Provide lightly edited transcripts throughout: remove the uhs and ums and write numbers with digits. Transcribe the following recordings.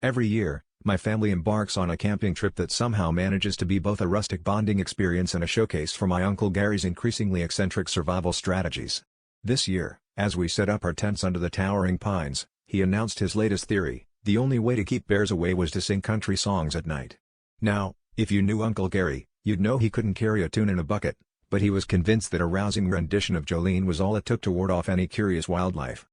Every year, my family embarks on a camping trip that somehow manages to be both a rustic bonding experience and a showcase for my Uncle Gary's increasingly eccentric survival strategies. This year, as we set up our tents under the towering pines, he announced his latest theory: the only way to keep bears away was to sing country songs at night. Now, if you knew Uncle Gary, you'd know he couldn't carry a tune in a bucket, but he was convinced that a rousing rendition of Jolene was all it took to ward off any curious wildlife.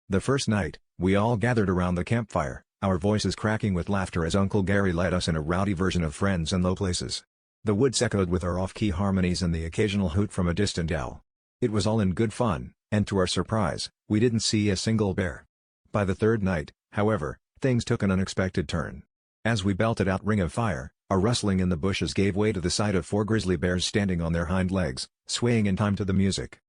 The first night, we all gathered around the campfire, our voices cracking with laughter as Uncle Gary led us in a rowdy version of Friends in Low Places. The woods echoed with our off-key harmonies and the occasional hoot from a distant owl. It was all in good fun, and to our surprise, we didn't see a single bear. By the third night, however, things took an unexpected turn. As we belted out Ring of Fire, a rustling in the bushes gave way to the sight of 4 grizzly bears standing on their hind legs, swaying in time to the music.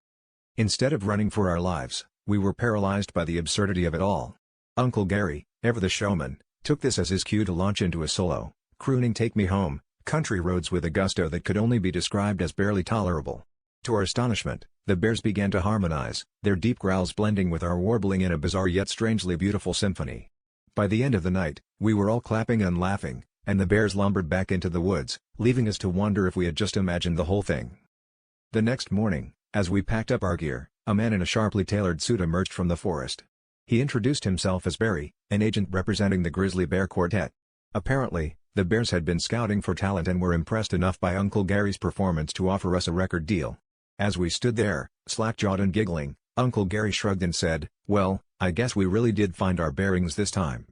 Instead of running for our lives, we were paralyzed by the absurdity of it all. Uncle Gary, ever the showman, took this as his cue to launch into a solo, crooning "Take Me Home" country roads with a gusto that could only be described as barely tolerable. To our astonishment, the bears began to harmonize, their deep growls blending with our warbling in a bizarre yet strangely beautiful symphony. By the end of the night, we were all clapping and laughing, and the bears lumbered back into the woods, leaving us to wonder if we had just imagined the whole thing. The next morning, as we packed up our gear, a man in a sharply tailored suit emerged from the forest. He introduced himself as Barry, an agent representing the Grizzly Bear Quartet. Apparently, the Bears had been scouting for talent and were impressed enough by Uncle Gary's performance to offer us a record deal. As we stood there, slack-jawed and giggling, Uncle Gary shrugged and said, "Well, I guess we really did find our bearings this time."